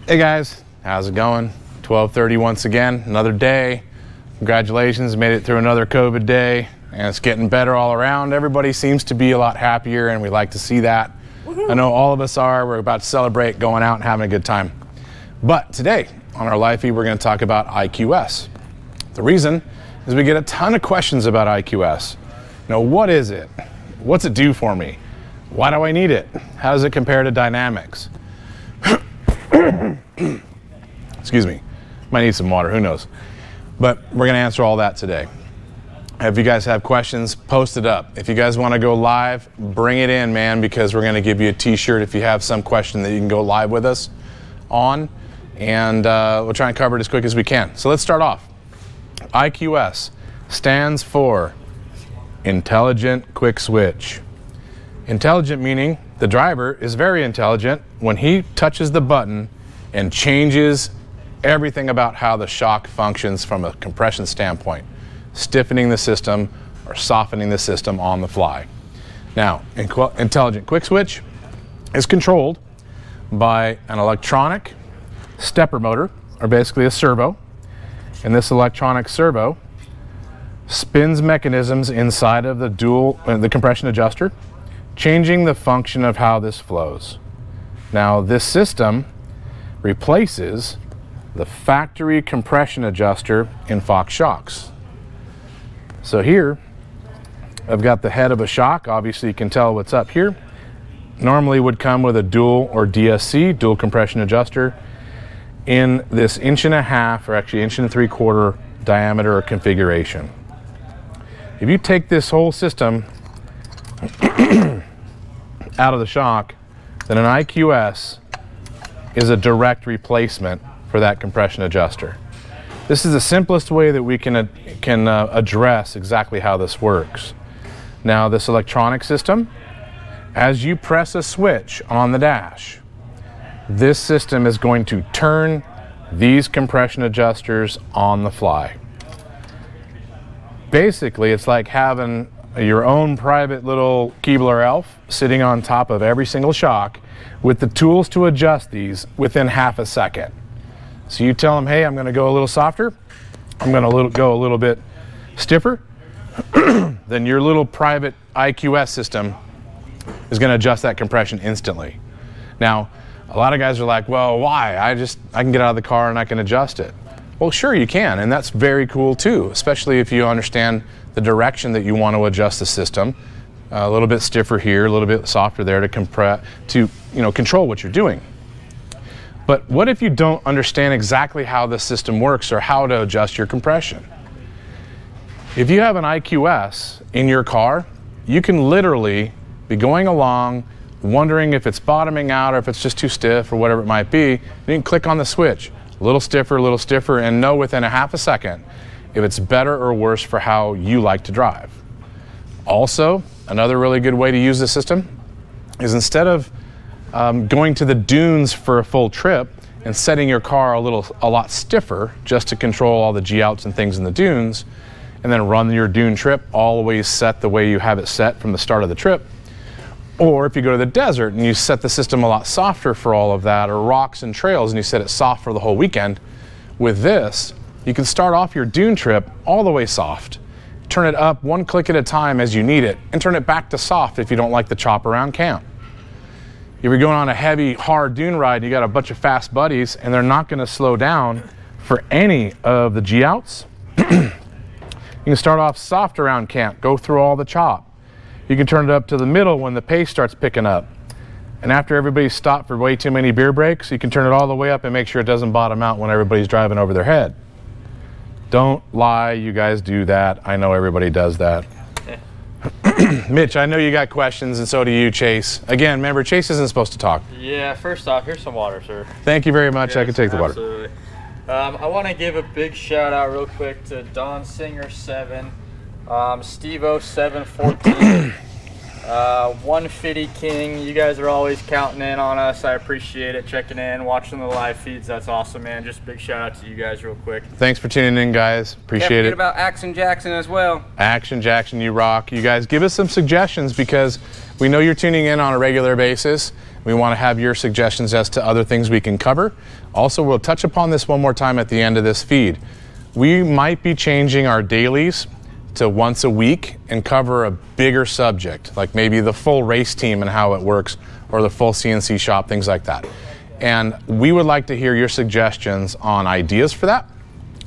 Hey guys, how's it going? 12:30 once again, another day. Congratulations, made it through another COVID day, and it's getting better all around. Everybody seems to be a lot happier, and we like to see that. I know all of us are. We're about to celebrate going out and having a good time. But today on our live feed, we're going to talk about iQS. The reason is we get a ton of questions about iQS. What is it? What's it do for me? Why do I need it? How does it compare to Dynamics? Excuse me. Might need some water, who knows? But we're going to answer all that today. If you guys have questions, post it up. If you guys want to go live, bring it in, man, because we're going to give you a t-shirt if you have some question that you can go live with us on. And we'll try and cover it as quick as we can. So let's start off. iQS stands for Intelligent Quick Switch. Intelligent meaning the driver is very intelligent when he touches the button and changes everything about how the shock functions from a compression standpoint, stiffening the system or softening the system on the fly. Now, Intelligent Quick Switch is controlled by an electronic stepper motor, or basically a servo, and this electronic servo spins mechanisms inside of the compression adjuster, changing the function of how this flows. Now, this system replaces the factory compression adjuster in Fox shocks. So here, I've got the head of a shock. Obviously, you can tell what's up here. Normally would come with a dual or DSC, dual compression adjuster, in this 1.5 inch or actually 1.75 inch diameter configuration. If you take this whole system out of the shock, then an iQS is a direct replacement for that compression adjuster. This is the simplest way that we can address exactly how this works. Now, this electronic system, as you press a switch on the dash, this system is going to turn these compression adjusters on the fly. Basically, it's like having your own private little Keebler elf sitting on top of every single shock with the tools to adjust these within half a second. So you tell them, hey, I'm going to go a little softer, I'm going to go a little bit stiffer, then your little private iQS system is going to adjust that compression instantly. Now, a lot of guys are like, well, why? I can get out of the car and I can adjust it. Well, sure you can, and that's very cool too, especially if you understand the direction that you want to adjust the system. A little bit stiffer here, a little bit softer there to control what you're doing. But what if you don't understand exactly how the system works or how to adjust your compression? If you have an iQS in your car, you can literally be going along wondering if it's bottoming out or if it's just too stiff or whatever it might be. You can click on the switch, a little stiffer, and know within a half a second if it's better or worse for how you like to drive. Also, another really good way to use the system is instead of going to the dunes for a full trip and setting your car a lot stiffer just to control all the G-outs and things in the dunes, and then run your dune trip always set the way you have it set from the start of the trip. Or if you go to the desert and you set the system a lot softer for all of that, or rocks and trails and you set it soft for the whole weekend, with this, you can start off your dune trip all the way soft, turn it up one click at a time as you need it, and turn it back to soft if you don't like the chop around camp. If you're going on a heavy, hard dune ride and you got a bunch of fast buddies and they're not going to slow down for any of the G-outs, you can start off soft around camp, go through all the chop. You can turn it up to the middle when the pace starts picking up. And after everybody's stopped for way too many beer breaks, you can turn it all the way up and make sure it doesn't bottom out when everybody's driving over their head. Don't lie, you guys do that. I know everybody does that. Mitch, I know you got questions, and so do you, Chase. Again, remember, Chase isn't supposed to talk. Yeah, first off, here's some water, sir. Thank you very much. Yes, I can take the water. Absolutely. I want to give a big shout out real quick to Don Singer 7, Steve 0714, 150 King. You guys are always counting in on us. I appreciate it. Checking in, watching the live feeds. That's awesome, man. Just a big shout out to you guys real quick. Thanks for tuning in, guys. Appreciate it. Can't forget about Action Jackson as well. Action Jackson, you rock. You guys give us some suggestions because we know you're tuning in on a regular basis. We want to have your suggestions as to other things we can cover. Also, we'll touch upon this one more time at the end of this feed. We might be changing our dailies to once a week and cover a bigger subject, like maybe the full race team and how it works, or the full CNC shop, things like that. And we would like to hear your suggestions on ideas for that,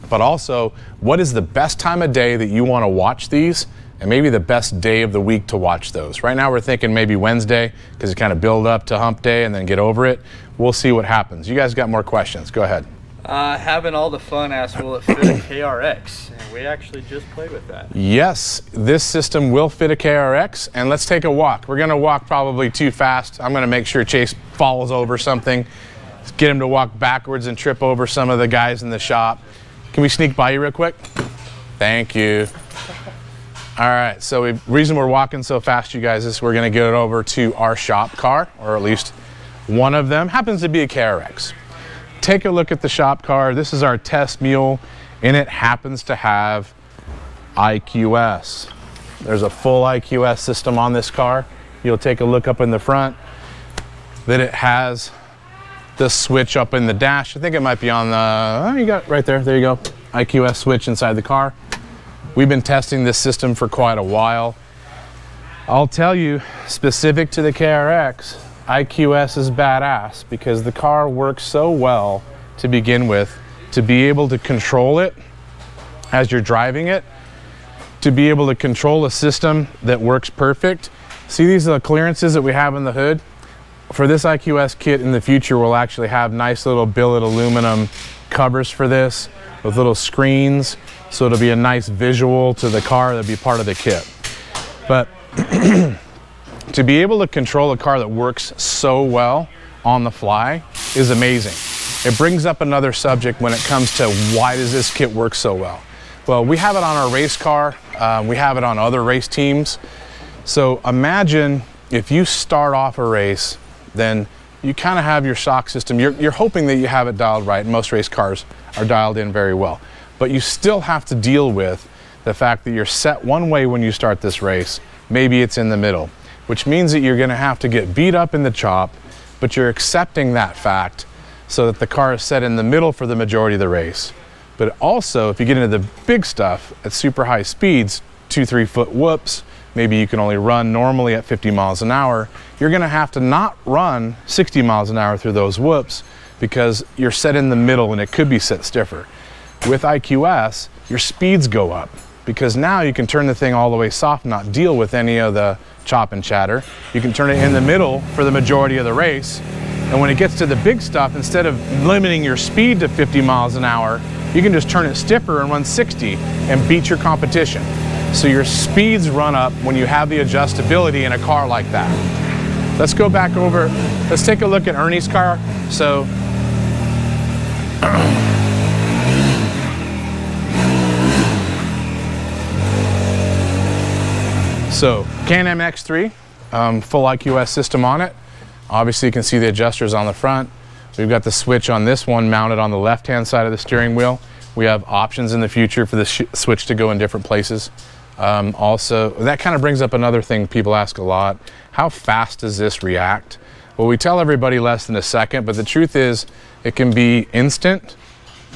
but also what is the best time of day that you want to watch these, and maybe the best day of the week to watch those. Right now we're thinking maybe Wednesday, because you kind of build up to hump day and then get over it. We'll see what happens. You guys got more questions, go ahead. Having all the fun asked, will it fit a KRX? And we actually just played with that. Yes, this system will fit a KRX, and let's take a walk. We're gonna walk probably too fast. I'm gonna make sure Chase falls over something, get him to walk backwards and trip over some of the guys in the shop. Can we sneak by you real quick? Thank you. All right, so the reason we're walking so fast, you guys, is we're gonna get it over to our shop car, or at least one of them. Happens to be a KRX. Take a look at the shop car. This is our test mule, and it happens to have iQS. There's a full iQS system on this car. You'll take a look up in the front that it has the switch up in the dash. I think it might be on the, oh, you got it right there. There you go. iQS switch inside the car. We've been testing this system for quite a while. I'll tell you, specific to the KRX, iQS is badass because the car works so well to begin with, to be able to control it as you're driving it, to be able to control a system that works perfect. See, these are the clearances that we have in the hood. For this iQS kit in the future, we'll actually have nice little billet aluminum covers for this with little screens, so it'll be a nice visual to the car that'll be part of the kit. But to be able to control a car that works so well on the fly is amazing. It brings up another subject when it comes to why does this kit work so well? Well, we have it on our race car. We have it on other race teams. So imagine if you start off a race, then you kind of have your shock system. You're hoping that you have it dialed right, and most race cars are dialed in very well. But you still have to deal with the fact that you're set one way when you start this race. Maybe it's in the middle, which means that you're gonna have to get beat up in the chop, but you're accepting that fact so that the car is set in the middle for the majority of the race. But also, if you get into the big stuff at super high speeds, 2-3 foot whoops, maybe you can only run normally at 50 miles an hour, you're gonna have to not run 60 miles an hour through those whoops because you're set in the middle and it could be set stiffer. With iQS, your speeds go up because now you can turn the thing all the way soft and not deal with any of the chop and chatter. You can turn it in the middle for the majority of the race. And when it gets to the big stuff, instead of limiting your speed to 50 miles an hour, you can just turn it stiffer and run 60 and beat your competition. So your speeds run up when you have the adjustability in a car like that. Let's go back over, let's take a look at Ernie's car. So, Can-Am X3, full iQS system on it. Obviously you can see the adjusters on the front. We've got the switch on this one mounted on the left-hand side of the steering wheel. We have options in the future for the switch to go in different places. Also, that kind of brings up another thing people ask a lot. How fast does this react? Well, we tell everybody less than a second, but the truth is it can be instant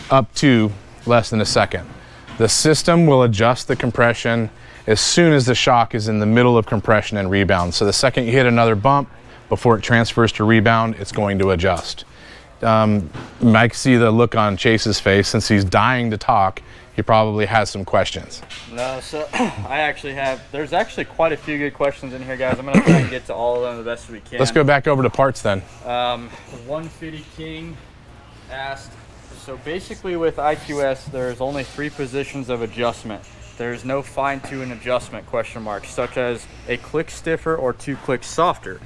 up to less than a second. The system will adjust the compression as soon as the shock is in the middle of compression and rebound. So the second you hit another bump, before it transfers to rebound, it's going to adjust. Mike, see the look on Chase's face. Since he's dying to talk, he probably has some questions. No, so there's actually quite a few good questions in here, guys. I'm gonna try and get to all of them the best we can. Let's go back over to parts then. 150 King asked, so basically with iQS, there's only 3 positions of adjustment. There's no fine-tune adjustment, such as a click stiffer or 2 clicks softer.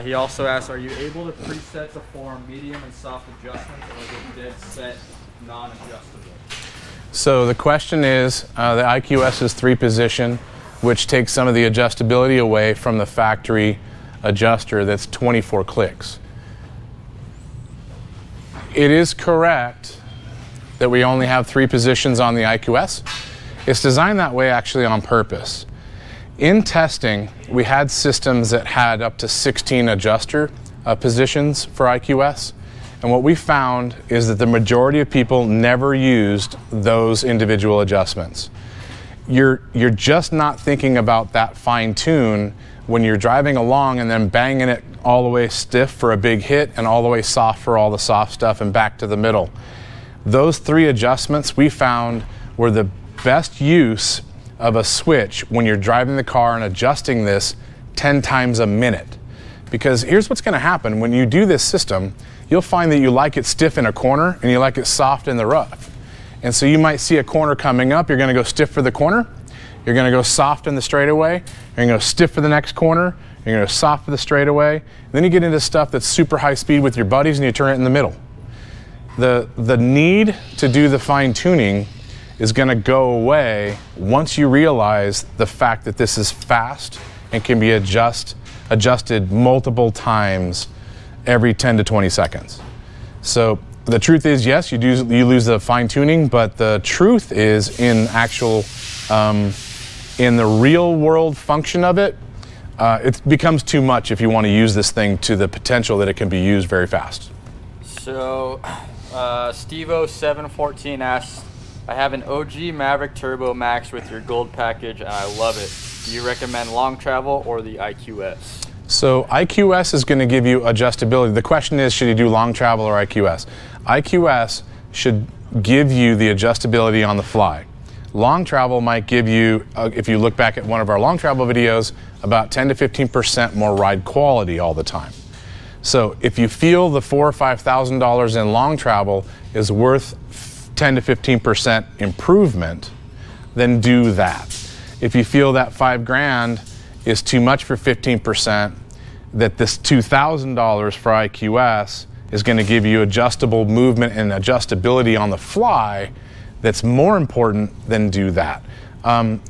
He also asked, are you able to preset to form medium and soft adjustments, or is it dead set, non-adjustable? So the question is, the iQS is 3 position, which takes some of the adjustability away from the factory adjuster that's 24 clicks. It is correct that we only have 3 positions on the iQS. It's designed that way actually on purpose. In testing, we had systems that had up to 16 adjuster positions for iQS. And what we found is that the majority of people never used those individual adjustments. You're just not thinking about that fine tune when you're driving along and then banging it all the way stiff for a big hit and all the way soft for all the soft stuff and back to the middle. Those 3 adjustments we found were the best use of a switch when you're driving the car and adjusting this 10 times a minute. Because here's what's going to happen when you do this system. You'll find that you like it stiff in a corner and you like it soft in the rough. And so you might see a corner coming up, you're going to go stiff for the corner, you're going to go soft in the straightaway, you're going to go stiff for the next corner, you're going to go soft for the straightaway. And then you get into stuff that's super high speed with your buddies and you turn it in the middle. The need to do the fine tuning is going to go away once you realize the fact that this is fast and can be adjusted multiple times every 10 to 20 seconds. So the truth is, yes, you lose the fine tuning, but the truth is in the real world function of it, it becomes too much if you want to use this thing to the potential that it can be used very fast. So Stevo714 asks, I have an OG Maverick Turbo Max with your gold package and I love it. Do you recommend long travel or the iQS? So iQS is going to give you adjustability. The question is, should you do long travel or iQS? iQS should give you the adjustability on the fly. Long travel might give you, if you look back at one of our long travel videos, about 10 to 15% more ride quality all the time. So if you feel the $4,000 or $5,000 in long travel is worth 10 to 15% improvement, then do that. If you feel that $5,000 is too much for 15%, that this $2,000 for iQS is going to give you adjustable movement and adjustability on the fly that's more important, then do that.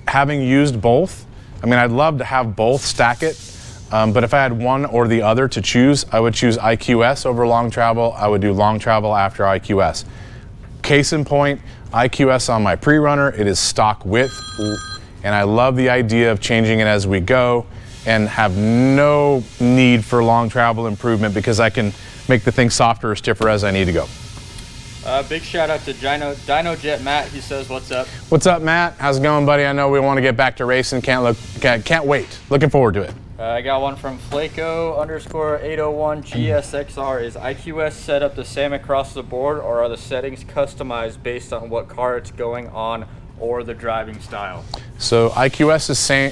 Having used both, I mean, I'd love to have both, stack it, but if I had one or the other to choose, I would choose iQS over long travel. I would do long travel after iQS. Case in point, iQS on my pre-runner, it is stock width, and I love the idea of changing it as we go and have no need for long travel improvement because I can make the thing softer or stiffer as I need to go. Big shout out to Dino Jet Matt. He says, what's up? What's up, Matt? How's it going, buddy? I know we want to get back to racing. Can't wait. Looking forward to it. I got one from Flaco_801 GSXR. Is iQS set up the same across the board, or are the settings customized based on what car it's going on or the driving style? So iQS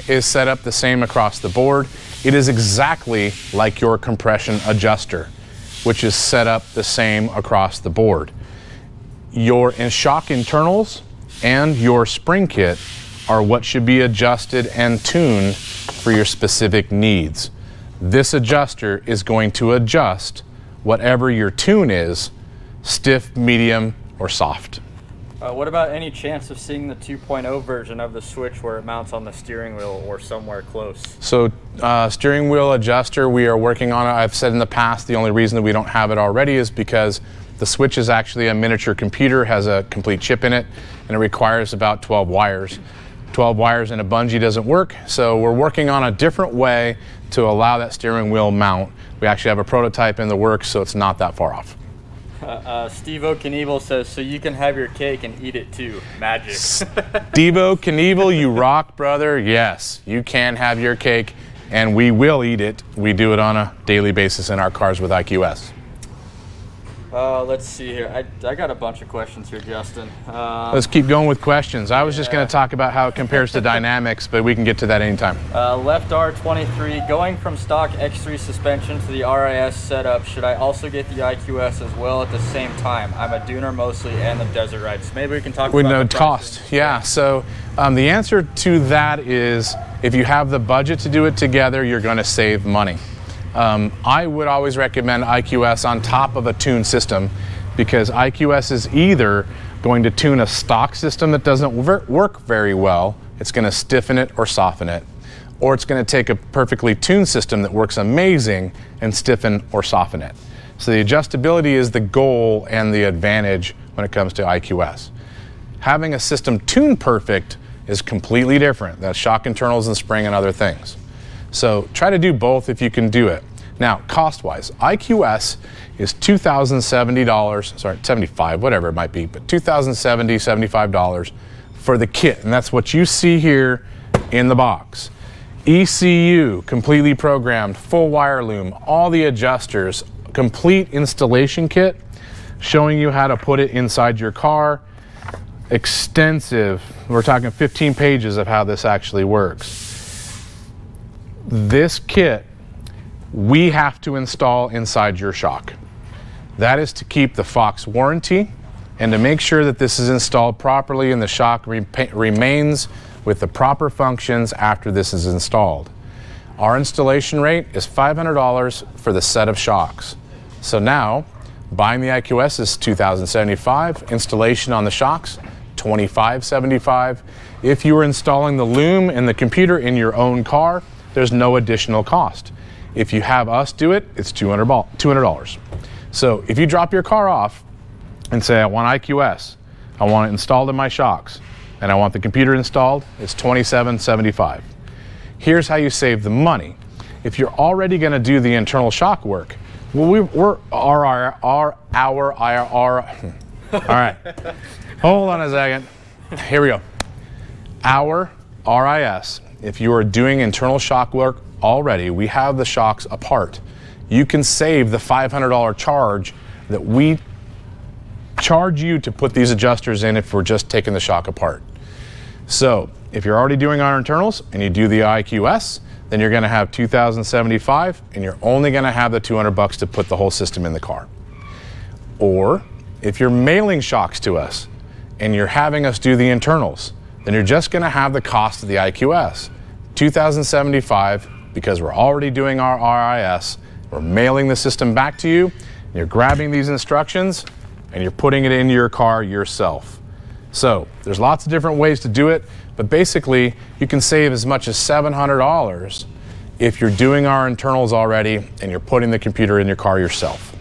is set up the same across the board. It is exactly like your compression adjuster, which is set up the same across the board. Your shock internals and your spring kit are what should be adjusted and tuned for your specific needs. This adjuster is going to adjust whatever your tune is, stiff, medium, or soft. What about any chance of seeing the 2.0 version of the switch where it mounts on the steering wheel or somewhere close? So steering wheel adjuster, we are working on it. I've said in the past the only reason that we don't have it already is because the switch is actually a miniature computer, has a complete chip in it, and it requires about 12 wires. 12 wires in a bungee doesn't work, so we're working on a different way to allow that steering wheel mount. We actually have a prototype in the works, so it's not that far off. Steve-O Knievel says, so you can have your cake and eat it too. Magic. Steve-O Knievel, you rock, brother. Yes, you can have your cake, and we will eat it. We do it on a daily basis in our cars with iQS. Let's see here. I got a bunch of questions here, Justin. Let's keep going with questions. I was just going to talk about how it compares to dynamics, but we can get to that anytime. Left R23, going from stock X3 suspension to the RIS setup, should I also get the iQS as well at the same time? I'm a dooner mostly and the desert rides. Maybe we can talk about the cost. Yeah, so the answer to that is if you have the budget to do it together, you're going to save money. I would always recommend iQS on top of a tune system because iQS is either going to tune a stock system that doesn't work very well, it's going to stiffen it or soften it, or it's going to take a perfectly tuned system that works amazing and stiffen or soften it. So the adjustability is the goal and the advantage when it comes to iQS. Having a system tuned perfect is completely different. That's shock internals and spring and other things. So try to do both if you can do it. Now, cost-wise, iQS is $2,070, sorry, $75, whatever it might be, but $2,070, $75 for the kit, and that's what you see here in the box. ECU, completely programmed, full wire loom, all the adjusters, complete installation kit, showing you how to put it inside your car. Extensive, we're talking 15 pages of how this actually works. This kit we have to install inside your shock. That is to keep the Fox warranty and to make sure that this is installed properly and the shock remains with the proper functions after this is installed. Our installation rate is $500 for the set of shocks. So now, buying the iQS is $2,075, installation on the shocks, $2,575. If you are installing the loom and the computer in your own car, there's no additional cost. If you have us do it, it's $200. So if you drop your car off and say, I want iQS, I want it installed in my shocks, and I want the computer installed, it's $27.75. Here's how you save the money. If you're already going to do the internal shock work, well, all right, hold on a second. Here we go. Our RIS, if you are doing internal shock work already, we have the shocks apart. You can save the $500 charge that we charge you to put these adjusters in if we're just taking the shock apart. So if you're already doing our internals and you do the iQS, then you're going to have $2,075 and you're only going to have the $200 to put the whole system in the car. Or if you're mailing shocks to us and you're having us do the internals, then you're just going to have the cost of the iQS, $2,075, because we're already doing our RIS, we're mailing the system back to you, and you're grabbing these instructions and you're putting it into your car yourself. So there's lots of different ways to do it, but basically you can save as much as $700 if you're doing our internals already and you're putting the computer in your car yourself.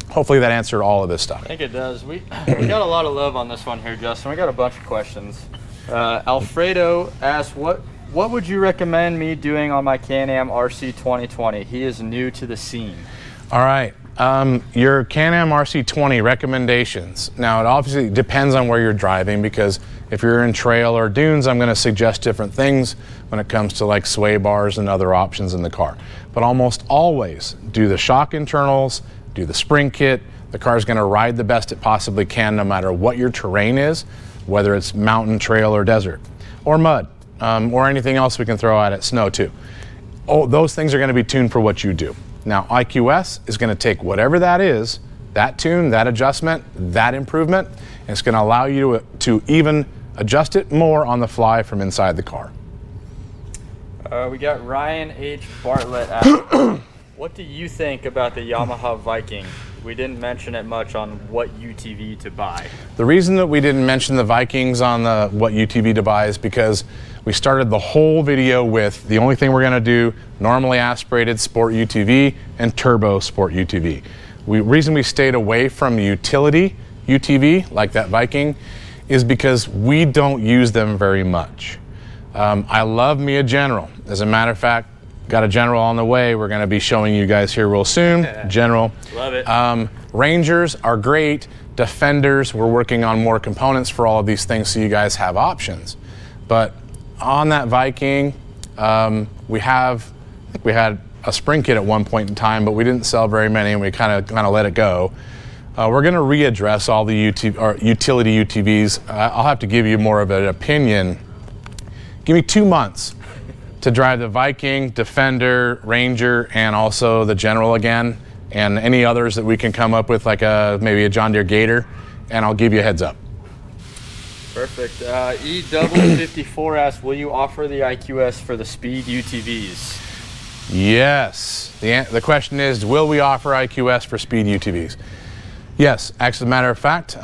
Hopefully that answered all of this stuff. I think it does. We got a lot of love on this one here, Justin. We got a bunch of questions. Alfredo asked, what would you recommend me doing on my Can-Am RC 2020? He is new to the scene. All right. Your Can-Am RC20 recommendations. Now, it obviously depends on where you're driving, because if you're in trail or dunes, I'm going to suggest different things when it comes to like sway bars and other options in the car. But almost always do the shock internals, do the spring kit. The car is going to ride the best it possibly can no matter what your terrain is, whether it's mountain, trail, or desert, or mud. Or anything else we can throw at it, snow too. Oh, those things are going to be tuned for what you do. Now, iQS is going to take whatever that is, that tune, that adjustment, that improvement, and it's going to allow you to even adjust it more on the fly from inside the car. We got Ryan H. Bartlett asking, what do you think about the Yamaha Viking? We didn't mention it much on what UTV to buy. The reason that we didn't mention the Vikings on the what UTV to buy is because we started the whole video with the only thing we're going to do, normally aspirated sport UTV and turbo sport UTV. Reason we stayed away from utility UTV, like that Viking, is because we don't use them very much. I love me a General. As a matter of fact, got a General on the way. We're going to be showing you guys here real soon. General. Love it. Rangers are great. Defenders, we're working on more components for all of these things so you guys have options. But on that Viking, I think we had a spring kit at one point in time, but we didn't sell very many and we kind of let it go. We're going to readdress all the utility UTVs. I'll have to give you more of an opinion. Give me 2 months to drive the Viking, Defender, Ranger, and also the General again, and any others that we can come up with, like maybe a John Deere Gator, and I'll give you a heads up. Perfect. E54 asks, will you offer the iQS for the speed UTVs? Yes. The question is, will we offer iQS for speed UTVs? Yes, actually, as a matter of fact,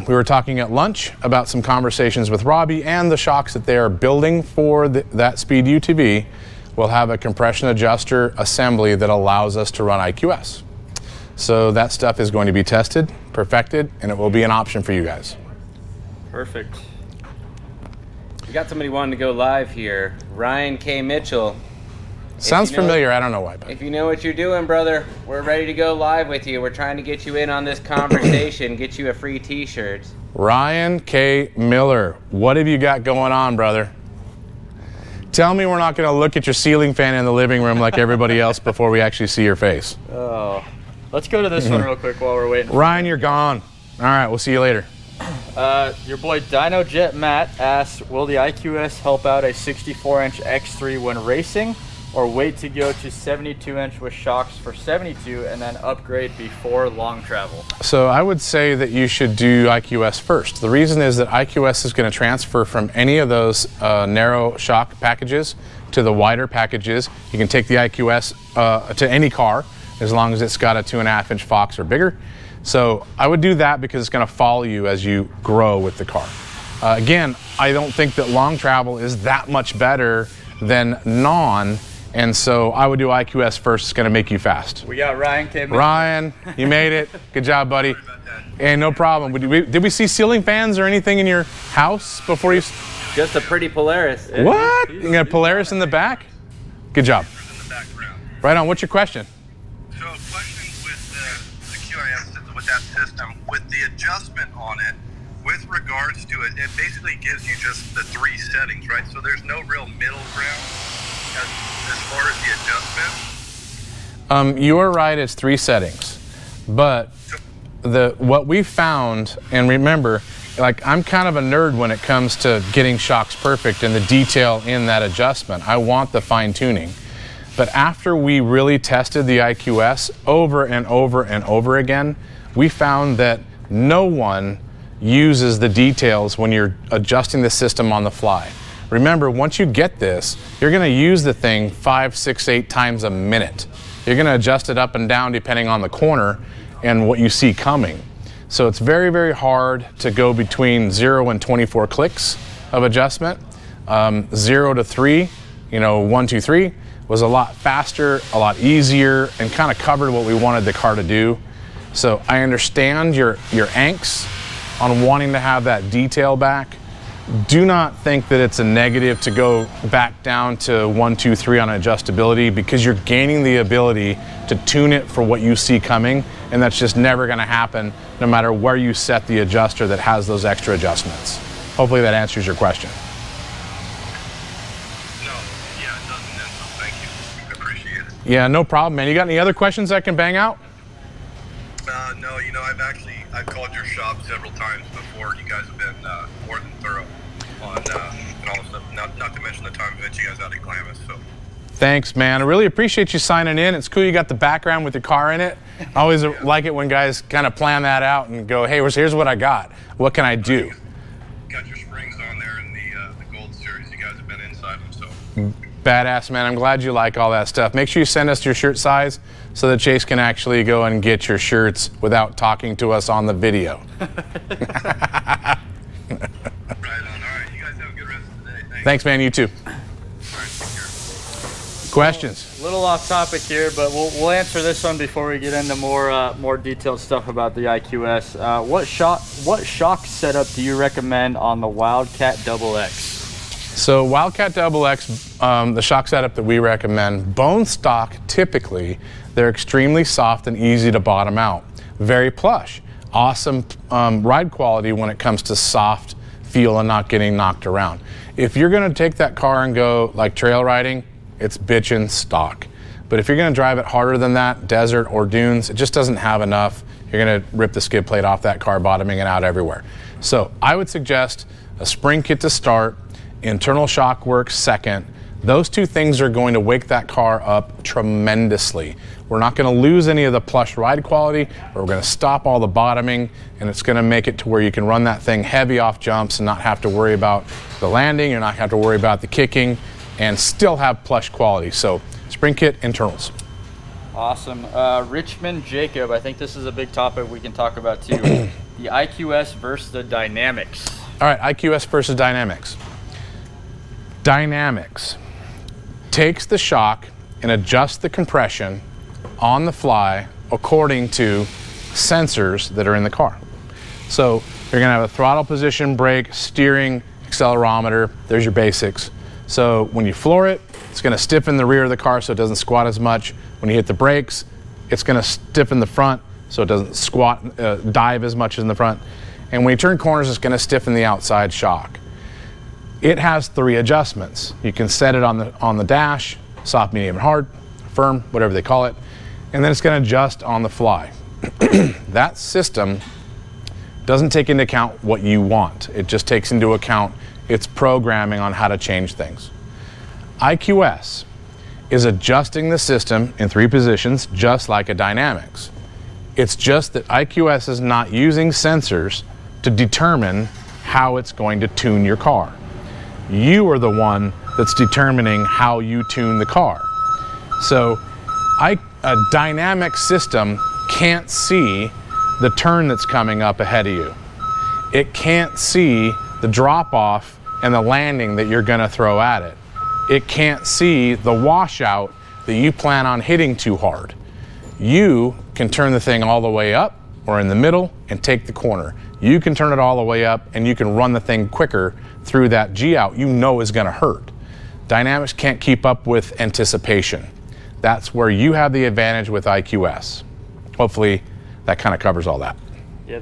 we were talking at lunch about some conversations with Robbie, and the shocks that they are building for that speed UTV will have a compression adjuster assembly that allows us to run iQS. So that stuff is going to be tested, perfected, and it will be an option for you guys. Perfect. We got somebody wanting to go live here. Ryan K. Mitchell Sounds familiar. I don't know why. But. If you know what you're doing, brother, we're ready to go live with you. We're trying to get you in on this conversation, get you a free t-shirt. Ryan K. Miller, what have you got going on, brother? Tell me we're not going to look at your ceiling fan in the living room like everybody else before we actually see your face. Oh, let's go to this one real quick while we're waiting. Ryan, you're gone. All right, we'll see you later. Your boy Dino Jet Matt asks, will the iQS help out a 64-inch X3 when racing, or wait to go to 72-inch with shocks for 72 and then upgrade before long travel? So I would say that you should do iQS first. The reason is that iQS is going to transfer from any of those narrow shock packages to the wider packages. You can take the iQS to any car as long as it's got a 2.5-inch Fox or bigger. So I would do that because it's going to follow you as you grow with the car. Again, I don't think that long travel is that much better than non. And so I would do iQS first. It's going to make you fast. We got Ryan K. Ryan, you made it. Good job, buddy. And no problem. Did we see ceiling fans or anything in your house before you? Just a pretty Polaris. What? You got a Polaris in the back? Good job. Right on. What's your question? So, question with the QIS, with that system, with the adjustment on it, with regards to it, it basically gives you just the 3 settings, right? So there's no real middle ground as far as the adjustment? You are right, it's 3 settings. But what we found, and remember, like, I'm kind of a nerd when it comes to getting shocks perfect and the detail in that adjustment. I want the fine tuning. But after we really tested the iQS over and over and over again, we found that no one uses the details when you're adjusting the system on the fly. Remember, once you get this, you're going to use the thing 5, 6, 8 times a minute. You're going to adjust it up and down depending on the corner and what you see coming. So it's very, very hard to go between 0 and 24 clicks of adjustment. 0 to 3, 1, 2, 3 was a lot faster, a lot easier, and kind of covered what we wanted the car to do. So I understand your angst on wanting to have that detail back. Do not think that it's a negative to go back down to 1, 2, 3 on adjustability, because you're gaining the ability to tune it for what you see coming, and that's just never going to happen no matter where you set the adjuster that has those extra adjustments. Hopefully that answers your question. No, yeah, it doesn't, so thank you. I appreciate it. Yeah, no problem, man. You got any other questions I can bang out? No, I've called your shop several times before. You guys have been more than thorough on and all the stuff, not to mention the time that you guys out at Glamis. So. Thanks, man. I really appreciate you signing in. It's cool you got the background with your car in it. I always like it when guys kind of plan that out and go, hey, here's what I got. What can I do? Got your springs on there in the Gold Series. You guys have been inside them, so. Badass, man. I'm glad you like all that stuff. Make sure you send us your shirt size so that Chase can actually go and get your shirts without talking to us on the video. Right on. All right. You guys have a good rest of the day. Thanks, man. You too. All right. Take care. Questions? A little off topic here, but we'll answer this one before we get into more detailed stuff about the iQS. What shock setup do you recommend on the Wildcat XX? So Wildcat XX, the shock setup that we recommend, bone stock typically, they're extremely soft and easy to bottom out. Very plush. Awesome ride quality when it comes to soft feel and not getting knocked around. If you're going to take that car and go like trail riding, it's bitchin' stock. But if you're going to drive it harder than that, desert or dunes, it just doesn't have enough. You're going to rip the skid plate off that car, bottoming it out everywhere. So I would suggest a spring kit to start, internal shock work second. Those 2 things are going to wake that car up tremendously. We're not going to lose any of the plush ride quality, but we're going to stop all the bottoming, and it's going to make it to where you can run that thing heavy off jumps and not have to worry about the landing, you're not have to worry about the kicking, and still have plush quality. So spring kit, internals. Awesome. Richmond Jacob, I think this is a big topic we can talk about too. The iQS versus the Dynamics. All right, iQS versus Dynamics. Dynamics takes the shock and adjusts the compression on the fly according to sensors that are in the car. So you're going to have a throttle position, brake, steering, accelerometer. There's your basics. So when you floor it, it's going to stiffen the rear of the car so it doesn't squat as much. When you hit the brakes, it's going to stiffen the front so it doesn't squat, dive as much in the front. And when you turn corners, it's going to stiffen the outside shock. It has 3 adjustments. You can set it on the dash, soft, medium, and hard, firm, whatever they call it, and then it's going to adjust on the fly. That system doesn't take into account what you want. It just takes into account its programming on how to change things. iQS is adjusting the system in 3 positions just like a Dynamics. It's just that iQS is not using sensors to determine how it's going to tune your car. You are the one that's determining how you tune the car. So a dynamic system can't see the turn that's coming up ahead of you. It can't see the drop off and the landing that you're going to throw at it. It can't see the washout that you plan on hitting too hard. You can turn the thing all the way up or in the middle and take the corner. You can turn it all the way up and you can run the thing quicker through that G out you know is going to hurt. Dynamics can't keep up with anticipation. That's where you have the advantage with iQS. Hopefully that kind of covers all that. Yeah,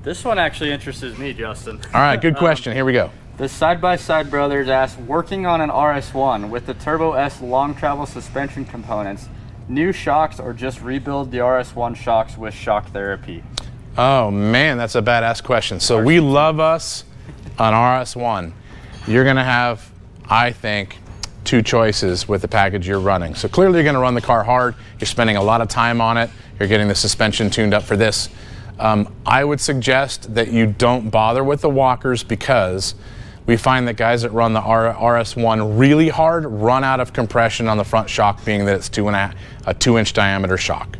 this one actually interests me, Justin. All right, good question. Here we go. The Side-by-Side Brothers asked, working on an RS1 with the Turbo S long travel suspension components, new shocks or just rebuild the RS1 shocks with shock therapy? Oh man, that's a badass question. So we love us on RS1. You're gonna have, I think, 2 choices with the package you're running. So clearly you're gonna run the car hard. You're spending a lot of time on it. You're getting the suspension tuned up for this. I would suggest that you don't bother with the walkers because we find that guys that run the RS1 really hard run out of compression on the front shock, being that it's a 2-inch diameter shock.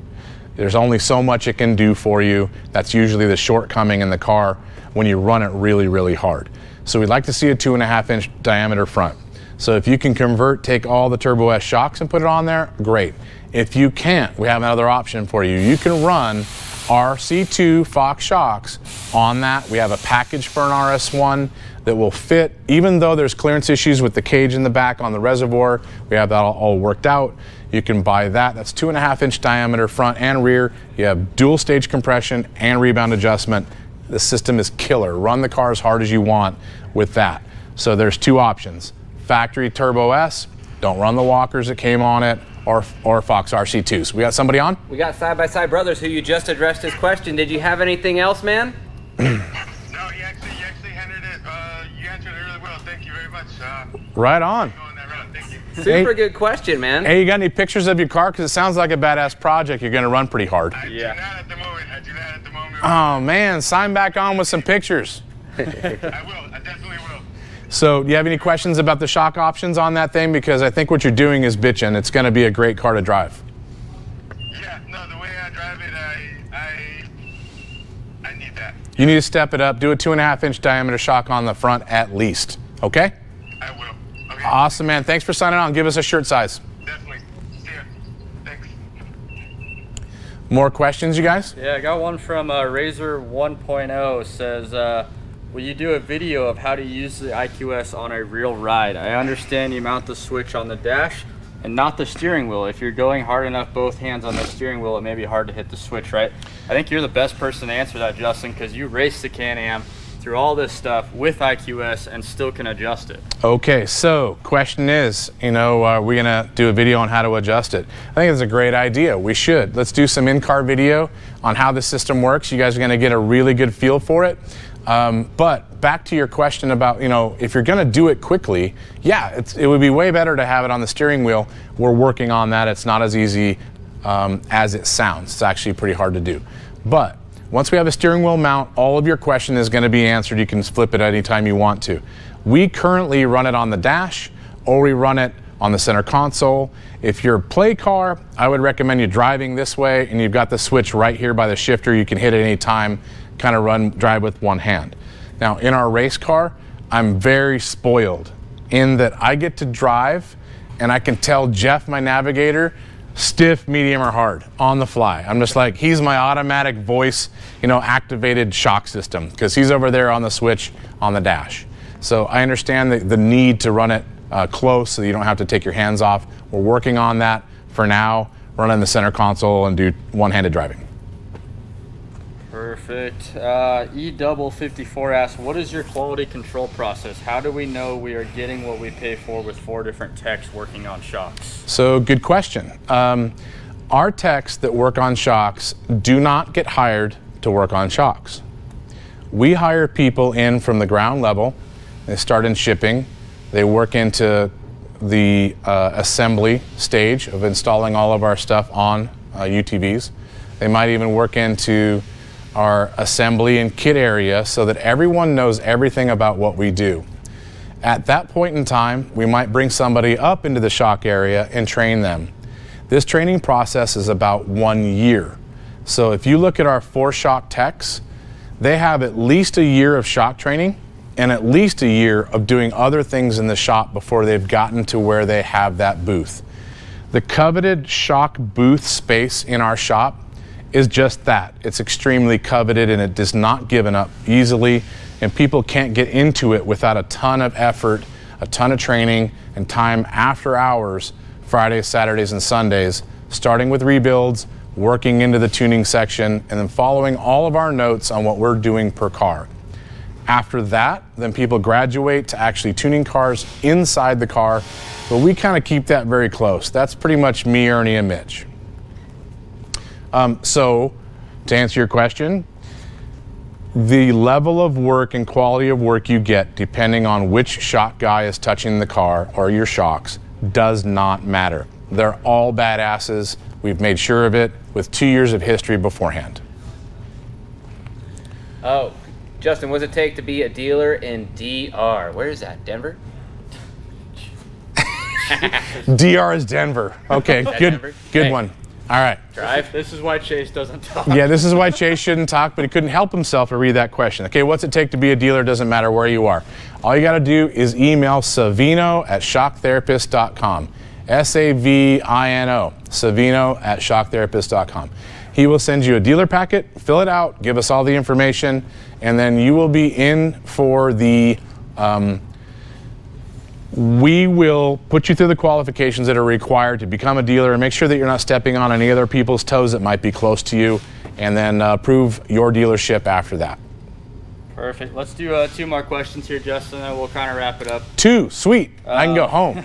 There's only so much it can do for you. That's usually the shortcoming in the car when you run it really, really hard. So we'd like to see a 2.5-inch diameter front. So if you can take all the Turbo S shocks and put it on there, great. If you can't, we have another option for you. You can run RC2 Fox shocks on that. We have a package for an RS1 that will fit, even though there's clearance issues with the cage in the back on the reservoir. We have that all worked out. You can buy that. That's 2.5-inch diameter front and rear. You have dual stage compression and rebound adjustment. The system is killer. Run the car as hard as you want with that. So there's 2 options. Factory Turbo S, don't run the walkers that came on it, or Fox RC2s. We got somebody on? We got Side-by-Side Brothers, who you just addressed his question. Did you have anything else, man? No, you actually handled it. You answered it really well. Thank you very much. Right on. Going that route. Thank you. Super good question, man. Hey, you got any pictures of your car? Because it sounds like a badass project. You're going to run pretty hard. I do not at the moment. Oh, man. Sign back on with some pictures. I will. I definitely will. So do you have any questions about the shock options on that thing? Because I think what you're doing is bitching. It's going to be a great car to drive. Yeah, no, the way I drive it, I need that. You need to step it up. Do a 2.5-inch diameter shock on the front at least. Okay? I will. Okay. Awesome, man. Thanks for signing on. Give us a shirt size. Definitely. See ya. Thanks. More questions, you guys? Yeah, I got one from Razor 1.0. Says, will you do a video of how to use the iQS on a real ride? I understand you mount the switch on the dash and not the steering wheel. If you're going hard enough both hands on the steering wheel, it may be hard to hit the switch, right? I think you're the best person to answer that, Justin, because you raced the Can-Am through all this stuff with iQS and still can adjust it. Okay, so question is, are we gonna do a video on how to adjust it? I think it's a great idea. We should. Let's do some in-car video on how the system works. You guys are gonna get a really good feel for it. But back to your question about, if you're gonna do it quickly, yeah, it would be way better to have it on the steering wheel. We're working on that. It's not as easy as it sounds. It's actually pretty hard to do. But once we have a steering wheel mount, all of your question is gonna be answered. You can flip it anytime you want to. We currently run it on the dash, or we run it on the center console. If you're a play car, I would recommend you driving this way, and you've got the switch right here by the shifter. You can hit it any time, kind of drive with one hand. Now, in our race car, I'm very spoiled in that I get to drive, and I can tell Jeff, my navigator, stiff, medium, or hard on the fly. I'm just like, he's my automatic voice, activated shock system, because he's over there on the switch on the dash. So I understand the need to run it close so you don't have to take your hands off. We're working on that for now. Run in the center console and do one-handed driving. Perfect. E-Double54 asks, what is your quality control process? How do we know we are getting what we pay for with 4 different techs working on shocks? So good question. Our techs that work on shocks do not get hired to work on shocks. We hire people in from the ground level. They start in shipping. They work into the assembly stage of installing all of our stuff on UTVs. They might even work into our assembly and kit area so that everyone knows everything about what we do. At that point in time, we might bring somebody up into the shock area and train them. This training process is about 1 year. So if you look at our 4 shock techs, they have at least a year of shock training and at least a year of doing other things in the shop before they've gotten to where they have that booth. The coveted shock booth space in our shop is just that. It's extremely coveted and it is not given up easily, and people can't get into it without a ton of effort, a ton of training, and time after hours, Fridays, Saturdays, and Sundays, starting with rebuilds, working into the tuning section, and then following all of our notes on what we're doing per car. After that, then people graduate to actually tuning cars inside the car, but we kind of keep that very close. That's pretty much me, Ernie, and Mitch. So, to answer your question, the level of work and quality of work you get, depending on which shock guy is touching the car or your shocks, does not matter. They're all badasses. We've made sure of it with 2 years of history beforehand. Oh, Justin, what does it take to be a dealer in DR? Where is that? Denver? DR is Denver. Okay, good Hey. one. All right. Drive. This is why Chase doesn't talk. Yeah, this is why Chase shouldn't talk, but he couldn't help himself to read that question. Okay, what's it take to be a dealer? Doesn't matter where you are. All you got to do is email Savino@shocktherapist.com. Savino, Savino@shocktherapist.com. He will send you a dealer packet, fill it out, give us all the information, and then you will be in for the, we will put you through the qualifications that are required to become a dealer and make sure that you're not stepping on any other people's toes that might be close to you, and then prove your dealership after that. Perfect. Let's do 2 more questions here, Justin, and we'll kind of wrap it up. 2, sweet. I can go home.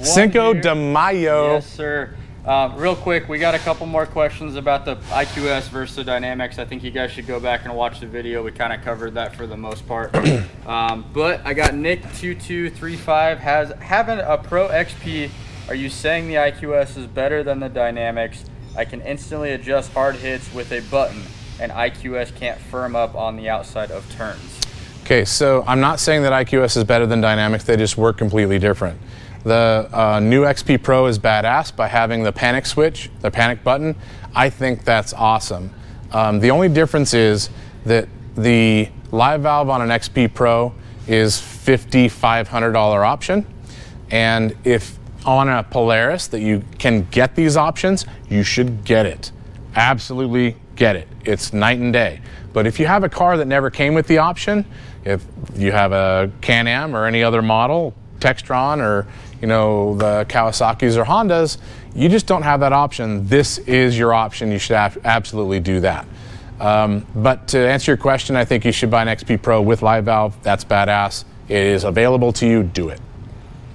Cinco de Mayo. Yes, sir. Real quick, we got a couple more questions about the iQS versus the Dynamics. I think you guys should go back and watch the video. We kind of covered that for the most part. But I got Nick2235 having a Pro XP. Are you saying the iQS is better than the Dynamics? I can instantly adjust hard hits with a button, and iQS can't firm up on the outside of turns. Okay, so I'm not saying that iQS is better than Dynamics. They just work completely different. The new XP Pro is badass by having the panic switch, the panic button. I think that's awesome. The only difference is that the live valve on an XP Pro is $5,500 option. And if on a Polaris that you can get these options, you should get it. Absolutely get it. It's night and day. But if you have a car that never came with the option, if you have a Can-Am or any other model, Textron or the Kawasaki's or Hondas, you just don't have that option. This is your option. You should absolutely do that. But to answer your question, I think you should buy an XP Pro with live valve. That's badass. It is available to you. Do it.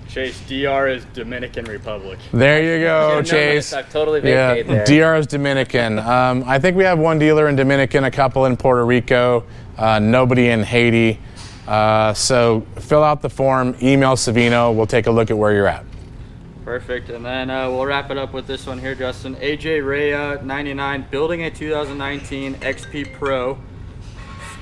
Chase, DR is Dominican Republic. There you go, Chase. I've totally vacated there. DR is Dominican. I think we have 1 dealer in Dominican, a couple in Puerto Rico, nobody in Haiti. So fill out the form, email Savino, we'll take a look at where you're at. Perfect, and then we'll wrap it up with this one here, Justin. AJ Rea 99, building a 2019 XP Pro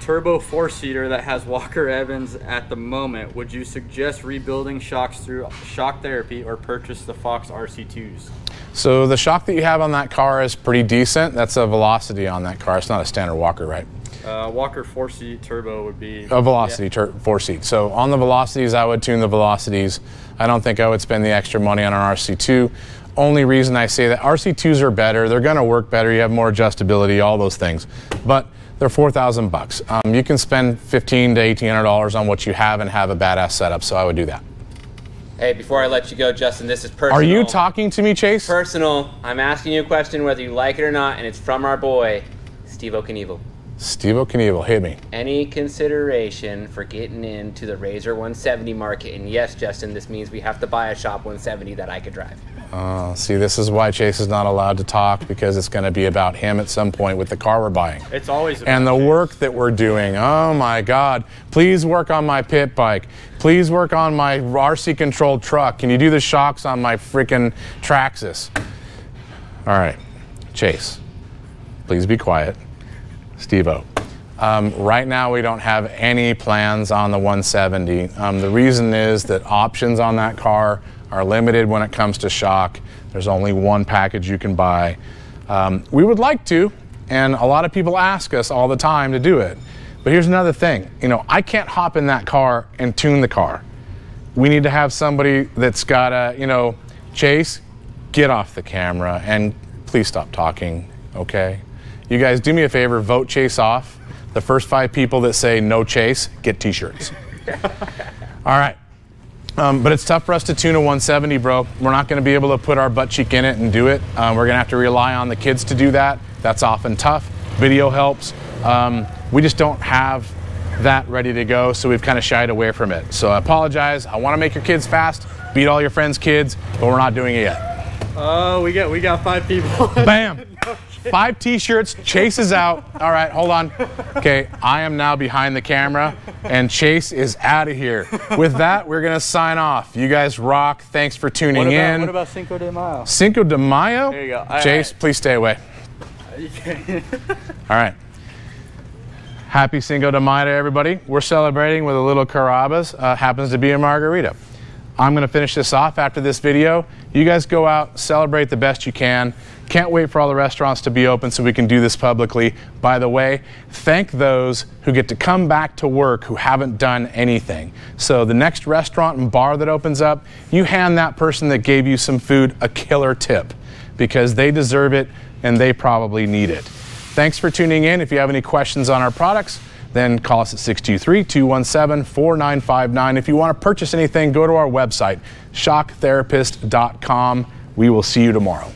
turbo 4-seater that has Walker Evans at the moment. Would you suggest rebuilding shocks through shock therapy or purchase the Fox RC2s? So the shock that you have on that car is pretty decent. That's a Velocity on that car. It's not a standard Walker, right? Walker 4-seat turbo would be a Velocity 4-seat. So on the Velocities, I would tune the Velocities. I don't think I would spend the extra money on an RC2. Only reason I say that, RC2s are better. They're going to work better. You have more adjustability, all those things. But they're $4,000. You can spend $1,500 to $1,800 on what you have and have a badass setup. So I would do that. Hey, before I let you go, Justin, this is personal. Are you talking to me, Chase? Personal. I'm asking you a question whether you like it or not, and it's from our boy, Steve-O Knievel. Steve-O Knievel, hit me. Any consideration for getting into the Razor 170 market? And yes, Justin, this means we have to buy a Shop 170 that I could drive. See, this is why Chase is not allowed to talk, because it's going to be about him at some point with the car we're buying. It's always about and the Chase. work that we're doing. Oh my God. Please work on my pit bike. Please work on my RC controlled truck. Can you do the shocks on my freaking Traxxas? All right, Chase, please be quiet. Steve-O. Right now we don't have any plans on the 170. The reason is that options on that car are limited when it comes to shock. There's only one package you can buy. We would like to, and a lot of people ask us all the time to do it. But here's another thing. You know, I can't hop in that car and tune the car. We need to have somebody that's got a, you know, Chase, get off the camera and please stop talking, okay? You guys do me a favor, vote Chase off. The first 5 people that say no Chase get t-shirts. All right. But it's tough for us to tune a 170, bro. We're not going to be able to put our butt cheek in it and do it. We're going to have to rely on the kids to do that. That's often tough. Video helps. We just don't have that ready to go, so we've kind of shied away from it. So I apologize. I want to make your kids fast, beat all your friends' kids, but we're not doing it yet. Oh, we got 5 people. Bam. 5 t-shirts, Chase is out. All right, hold on. Okay, I am now behind the camera and Chase is out of here. With that, we're gonna sign off. You guys rock. Thanks for tuning in. What about Cinco de Mayo? Cinco de Mayo? There you go. Chase, please stay away. All right. Happy Cinco de Mayo to everybody. We're celebrating with a little Carrabba's. Happens to be a margarita. I'm gonna finish this off after this video. You guys go out, celebrate the best you can. Can't wait for all the restaurants to be open so we can do this publicly. By the way, thank those who get to come back to work who haven't done anything. So the next restaurant and bar that opens up, you hand that person that gave you some food a killer tip because they deserve it and they probably need it. Thanks for tuning in. If you have any questions on our products, then call us at 623-217-4959. If you want to purchase anything, go to our website, shocktherapist.com. We will see you tomorrow.